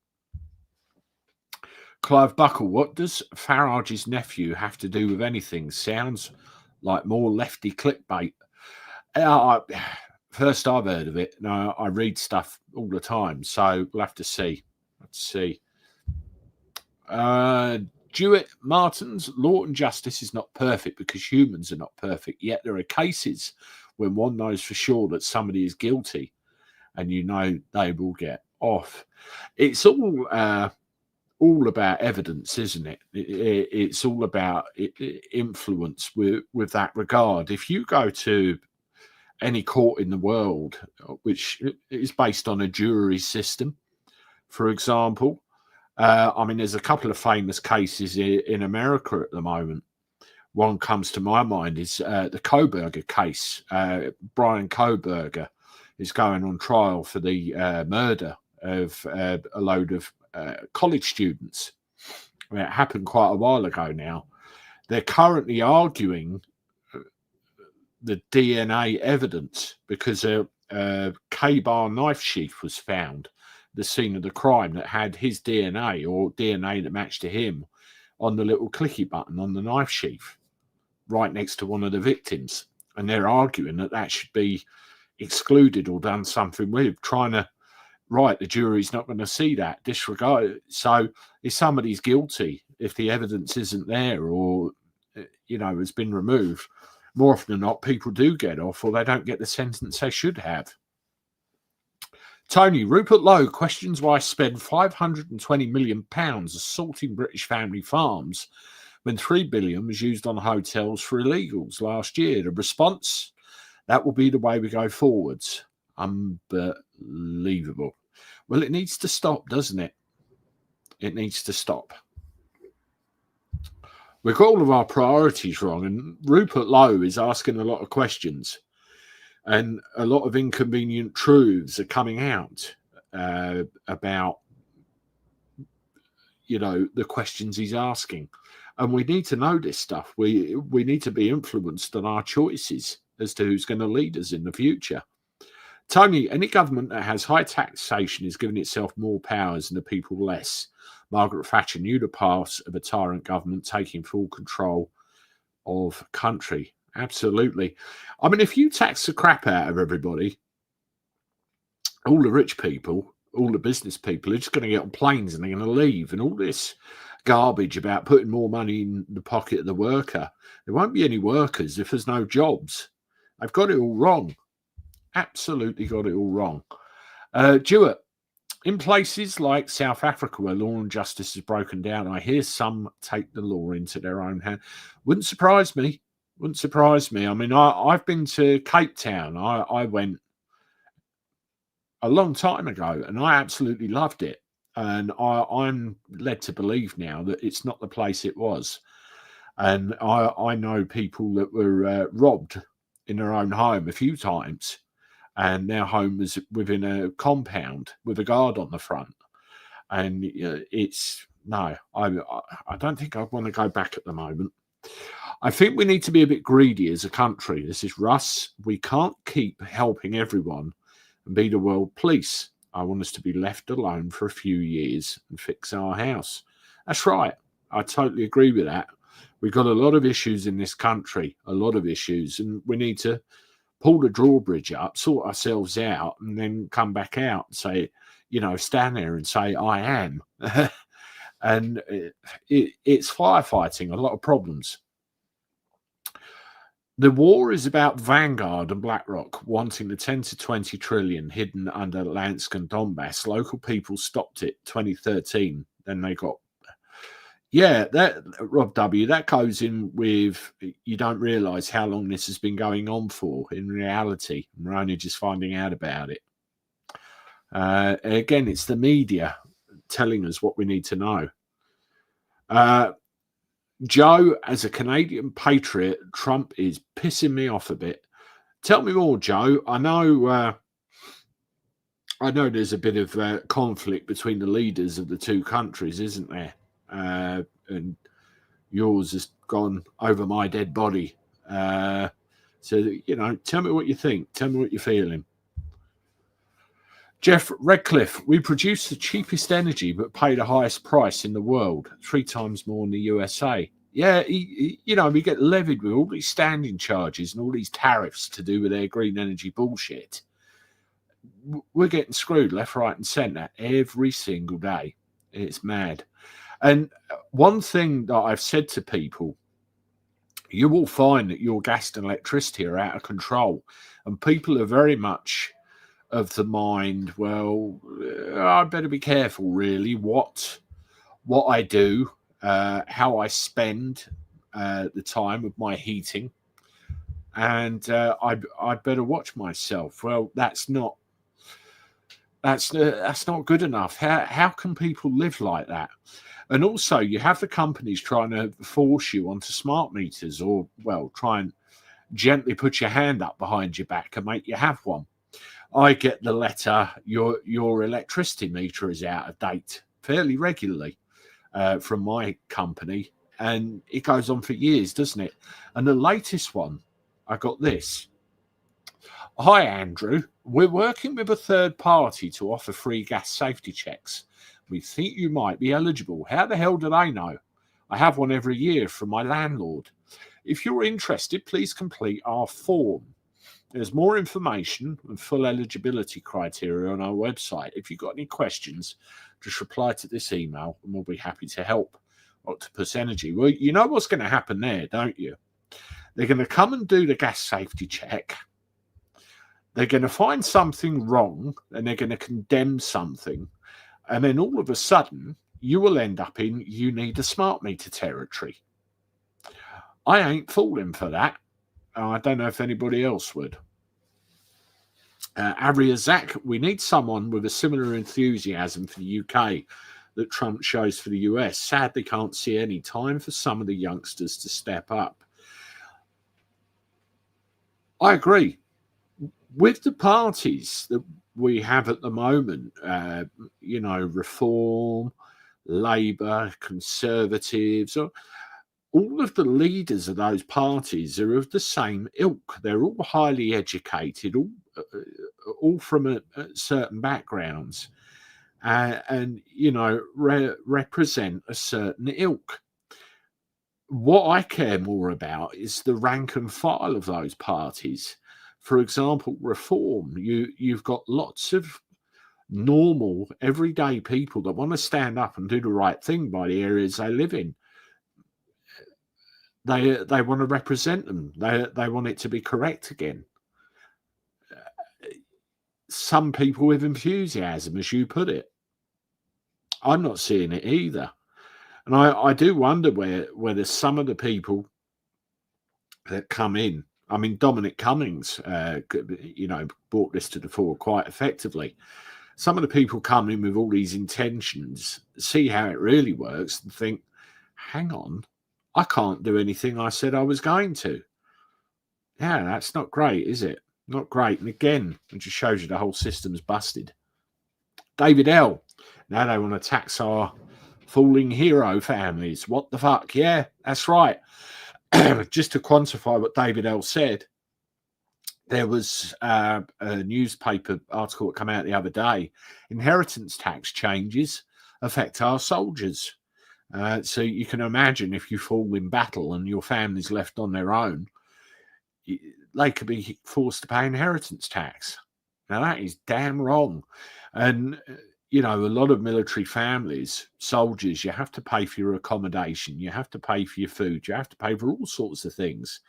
Clive Buckle, what does Farage's nephew have to do with anything? Sounds like more lefty clickbait. First I've heard of it. No, I read stuff all the time, so we'll have to see. Let's see. Jewett Martins, law and justice is not perfect because humans are not perfect. Yet there are cases when one knows for sure that somebody is guilty and you know they will get off. It's all about evidence, isn't it? It's all about influence with that regard. If you go to any court in the world, which is based on a jury system, for example, I mean, there's a couple of famous cases in America at the moment. One comes to my mind is the Kohberger case. Brian Kohberger is going on trial for the murder of a load of college students. I mean, it happened quite a while ago now. They're currently arguing the DNA evidence, because a K-bar knife sheath was found at the scene of the crime that had his DNA, or DNA that matched to him, on the little clicky button on the knife sheath right next to one of the victims. And they're arguing that that should be excluded or done something with, trying to, right, the jury's not going to see that, disregard. So if somebody's guilty, if the evidence isn't there or, has been removed, more often than not, people do get off, or they don't get the sentence they should have. Tony, Rupert Lowe questions why I spent £520 million assaulting British family farms when £3 billion was used on hotels for illegals last year. The response: that will be the way we go forwards. Unbelievable. Well, it needs to stop, doesn't it? It needs to stop. We've got all of our priorities wrong, and Rupert Lowe is asking a lot of questions, and a lot of inconvenient truths are coming out about, the questions he's asking. And we need to know this stuff. We need to be influenced on our choices as to who's going to lead us in the future. Tony, any government that has high taxation is giving itself more powers and the people less. Margaret Thatcher knew the paths of a tyrant government taking full control of country. Absolutely. I mean, if you tax the crap out of everybody, all the rich people, all the business people are just going to get on planes and they're going to leave. And all this garbage about putting more money in the pocket of the worker, there won't be any workers if there's no jobs. They've got it all wrong. Absolutely got it all wrong. Jewett, in places like South Africa where law and justice is broken down, I hear some take the law into their own hand. Wouldn't surprise me. Wouldn't surprise me. I mean, I've been to Cape Town. I went a long time ago, and I absolutely loved it. And I'm led to believe now that it's not the place it was. And I know people that were robbed in their own home a few times, and their home was within a compound with a guard on the front. And I don't think I'd want to go back at the moment. I think we need to be a bit greedy as a country. This is Russ. We can't keep helping everyone and be the world police. I want us to be left alone for a few years and fix our house. That's right. I totally agree with that. We've got a lot of issues in this country, a lot of issues, and we need to pull the drawbridge up, sort ourselves out, and then come back out and say, stand there and say, I am. And it's firefighting, a lot of problems. The war is about Vanguard and BlackRock wanting the 10 to 20 trillion hidden under Luhansk and Donbass. Local people stopped it 2013. Then they got... Yeah, that, Rob W., that goes in with, you don't realise how long this has been going on for in reality. We're only just finding out about it. Again, it's the media telling us what we need to know. Joe, as a Canadian patriot, Trump is pissing me off a bit. Tell me more, Joe. I know there's a bit of conflict between the leaders of the two countries, isn't there? And yours has gone over my dead body. So, tell me what you think. Tell me what you're feeling. Jeff Redcliffe, we produce the cheapest energy but pay the highest price in the world, 3 times more in the USA. Yeah, we get levied with all these standing charges and all these tariffs to do with their green energy bullshit. We're getting screwed left, right, and centre every single day. It's mad. And one thing that I've said to people, you will find that your gas and electricity are out of control, and people are very much of the mind, well, I better be careful, really, what I do, how I spend the time with my heating, and I'd better watch myself. Well, that's not good enough. How can people live like that? And also, you have the companies trying to force you onto smart meters, or, well, try and gently put your hand up behind your back and make you have one. I get the letter, your electricity meter is out of date, fairly regularly from my company, and it goes on for years, doesn't it? And the latest one I got this. Hi, Andrew. We're working with a third party to offer free gas safety checks. We think you might be eligible. How the hell do they know? I have one every year from my landlord. If you're interested, please complete our form. There's more information and full eligibility criteria on our website. If you've got any questions, just reply to this email and we'll be happy to help. Octopus Energy. Well, you know what's going to happen there, don't you? They're going to come and do the gas safety check. They're going to find something wrong and they're going to condemn something. And then all of a sudden, you will end up in you need a smart meter territory. I ain't falling for that. I don't know if anybody else would. Aria Zach, we need someone with a similar enthusiasm for the UK that Trump shows for the US. Sadly, can't see any time for some of the youngsters to step up. I agree. With the parties that we have at the moment, Reform, Labour, Conservatives, all of the leaders of those parties are of the same ilk. They're all highly educated, all from certain backgrounds, and represent a certain ilk. What I care more about is the rank and file of those parties. For example, Reform, you've got lots of normal, everyday people that want to stand up and do the right thing by the areas they live in. They want to represent them. They want it to be correct again. Some people with enthusiasm, as you put it. I'm not seeing it either. And I do wonder whether some of the people that come in, I mean, Dominic Cummings, brought this to the fore quite effectively. Some of the people come in with all these intentions, see how it really works, and think, hang on, I can't do anything I said I was going to. Yeah, that's not great, is it? Not great. And again, it just shows you the whole system's busted. David L. Now they want to tax our falling hero families. What the fuck? Yeah, that's right. Just to quantify what David L. said, there was a newspaper article that came out the other day. Inheritance tax changes affect our soldiers. So you can imagine if you fall in battle and your family's left on their own, they could be forced to pay inheritance tax. Now, that is damn wrong. And, a lot of military families, soldiers, you have to pay for your accommodation. You have to pay for your food. You have to pay for all sorts of things.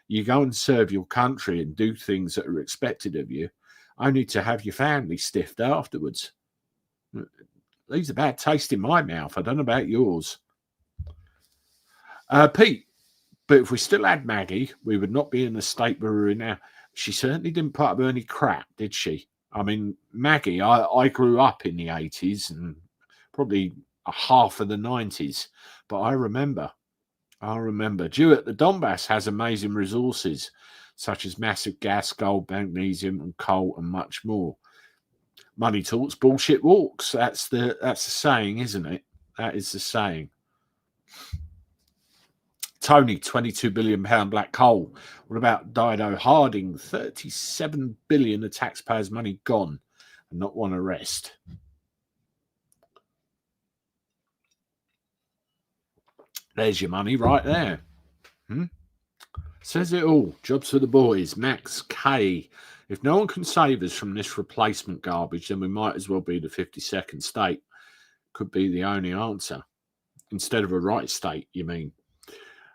You go and serve your country and do things that are expected of you, only to have your family stiffed afterwards. Leaves a bad taste in my mouth. I don't know about yours. Pete, but if we still had Maggie, we would not be in the state we were in now. She certainly didn't put up any crap, did she? I mean, Maggie, I grew up in the 80s and probably half of the 90s, but I remember. Jewett, the Donbass has amazing resources, such as massive gas, gold, magnesium, and coal, and much more. Money talks, bullshit walks. That's the saying, isn't it? That is the saying. Tony, £22 billion black hole. What about Dido Harding? 37 billion of taxpayers' money gone and not one arrest. There's your money right there. Says it all. Jobs for the boys. Max K. If no one can save us from this replacement garbage, then we might as well be the 52nd state. Could be the only answer. Instead of a right state, you mean?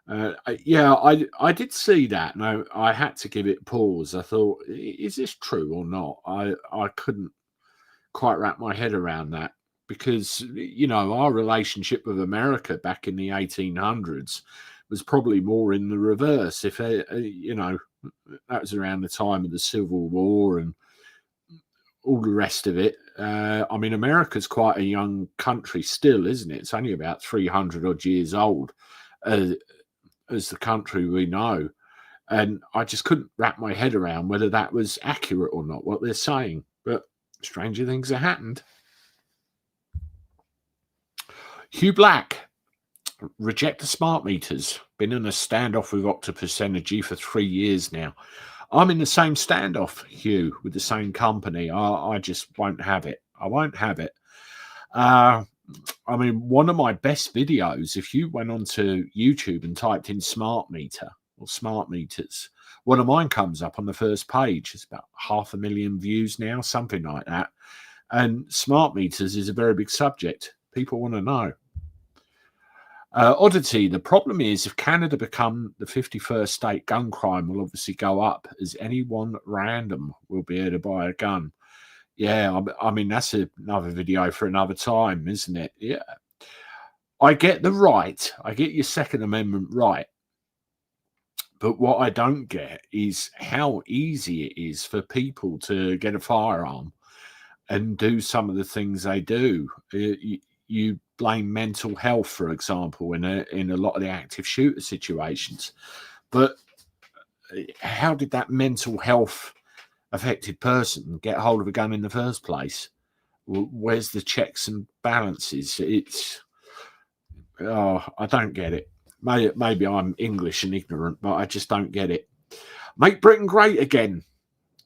I did see that. No, I had to give it a pause. I thought, is this true or not? I couldn't quite wrap my head around that because, our relationship with America back in the 1800s was probably more in the reverse. If, that was around the time of the Civil War and all the rest of it. I mean, America's quite a young country still, isn't it? It's only about 300 odd years old. As the country we know, and I just couldn't wrap my head around whether that was accurate or not, what they're saying, but stranger things have happened. Hugh Black, reject the smart meters, Been in a standoff with Octopus Energy for 3 years now. I'm in the same standoff, Hugh, with the same company. I just won't have it. I won't have it. I mean, one of my best videos, if you went onto YouTube and typed in smart meter or smart meters, one of mine comes up on the first page. It's about 500,000 views now, something like that. And smart meters is a very big subject. People want to know. Oddity, the problem is if Canada become the 51st state, gun crime will obviously go up as anyone random will be able to buy a gun. Yeah, I mean, that's another video for another time, isn't it? Yeah. I get the right. I get your Second Amendment right. But what I don't get is how easy it is for people to get a firearm and do some of the things they do. You blame mental health, for example, in a lot of the active shooter situations. But how did that mental health affected person get hold of a gun in the first place? Where's the checks and balances? I don't get it. Maybe I'm English and ignorant, but I just don't get it. Make Britain great again.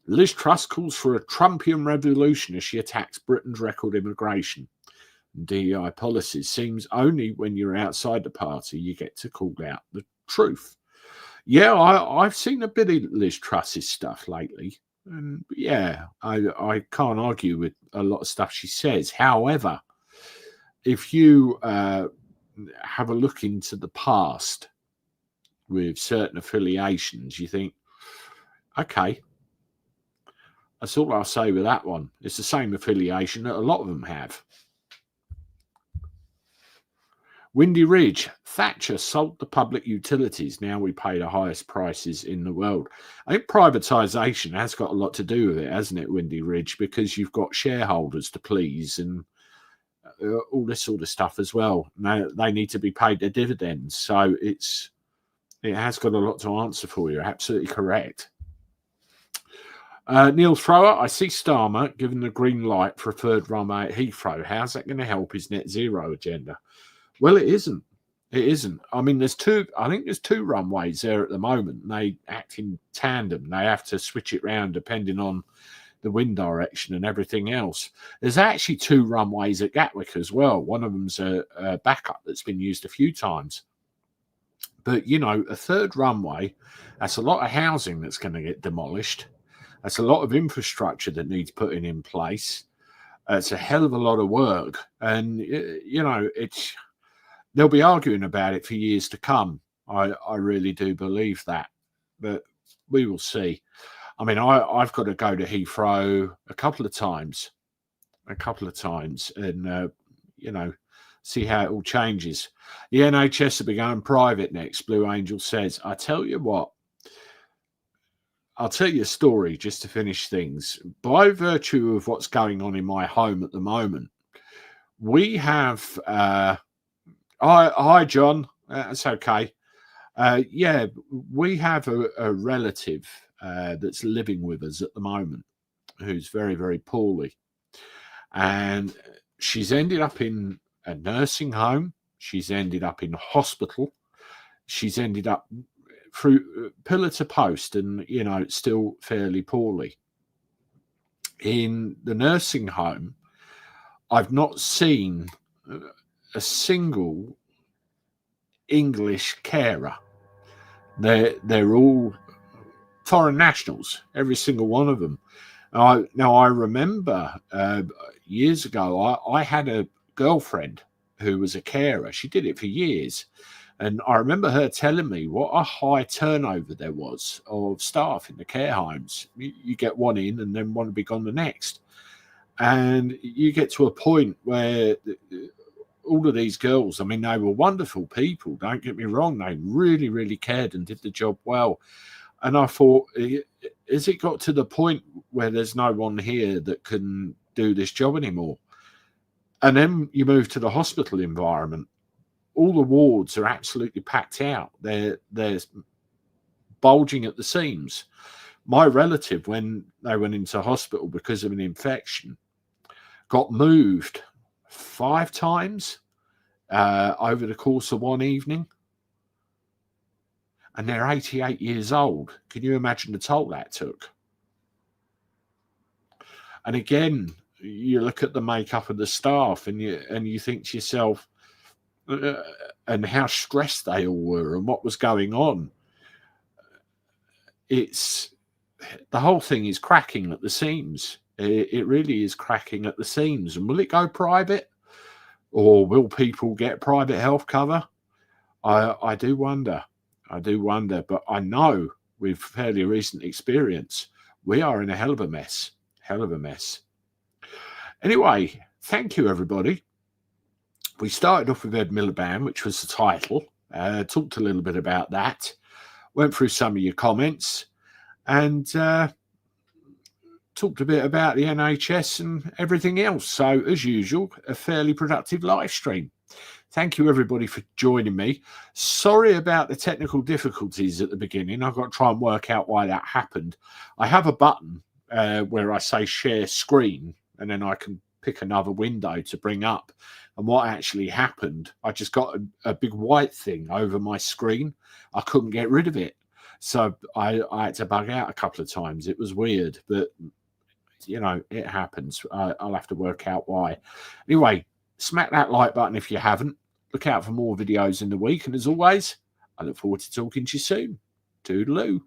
Liz Truss calls for a Trumpian revolution as she attacks Britain's record immigration. DEI policies. Seems only when you're outside the party you get to call out the truth. Yeah, I've seen a bit of Liz Truss's stuff lately. And yeah, I can't argue with a lot of stuff she says. However, if you have a look into the past with certain affiliations, you think, okay, that's all I'll say with that one. It's the same affiliation that a lot of them have. Windy Ridge, Thatcher sold the public utilities. Now we pay the highest prices in the world. I think privatisation has got a lot to do with it, hasn't it, Windy Ridge? Because you've got shareholders to please and all this sort of stuff as well. Now they need to be paid their dividends. So it has got a lot to answer for. You're absolutely correct. Neil Thrower, I see Starmer given the green light for a third runway at Heathrow. How's that going to help his net zero agenda? Well, it isn't. It isn't. I mean, I think there's two runways there at the moment. They act in tandem. They have to switch it around depending on the wind direction and everything else. There's actually two runways at Gatwick as well. One of them's a backup that's been used a few times. But, you know, a third runway, that's a lot of housing that's going to get demolished. That's a lot of infrastructure that needs putting in place. It's a hell of a lot of work. And, you know, they'll be arguing about it for years to come. I really do believe that. But we will see. I mean, I've got to go to Heathrow a couple of times and, you know, see how it all changes. The NHS will be going private next, Blue Angel says. I tell you what, I'll tell you a story just to finish things. By virtue of what's going on in my home at the moment, we have... Hi, John. That's okay. Yeah, we have a relative that's living with us at the moment who's very, very poorly. And she's ended up in a nursing home. She's ended up in hospital. She's ended up through pillar to post and, you know, still fairly poorly. In the nursing home, I've not seen a single English carer. They're all foreign nationals, every single one of them. Now I remember years ago, I had a girlfriend who was a carer. She did it for years. And I remember her telling me what a high turnover there was of staff in the care homes. You get one in and then one will be gone the next. And you get to a point where all of these girls, I mean, they were wonderful people. Don't get me wrong. They really, really cared and did the job well. And I thought, has it got to the point where there's no one here that can do this job anymore? And then you move to the hospital environment. All the wards are absolutely packed out. They're bulging at the seams. My relative, when they went into hospital because of an infection, got moved 5 times over the course of one evening. and they're 88 years old. Can you imagine the toll that took? And again, you look at the makeup of the staff, and you think to yourself, and how stressed they all were, and what was going on. It's the whole thing is cracking at the seams. It really is cracking at the seams. And will it go private, or will people get private health cover? I do wonder. I do wonder. But I know with fairly recent experience, we are in a hell of a mess. Hell of a mess. Anyway, thank you, everybody. We started off with Ed Miliband, which was the title. Talked a little bit about that. Went through some of your comments, and talked a bit about the NHS and everything else. So, as usual, a fairly productive live stream. Thank you, everybody, for joining me. Sorry about the technical difficulties at the beginning. I've got to try and work out why that happened. I have a button where I say share screen, and then I can pick another window to bring up. And what actually happened, I just got a big white thing over my screen. I couldn't get rid of it. So I had to bug out a couple of times. It was weird, but, you know, it happens. I'll have to work out why. Anyway, smack that like button if you haven't. Look out for more videos in the week. And as always, I look forward to talking to you soon. Toodaloo.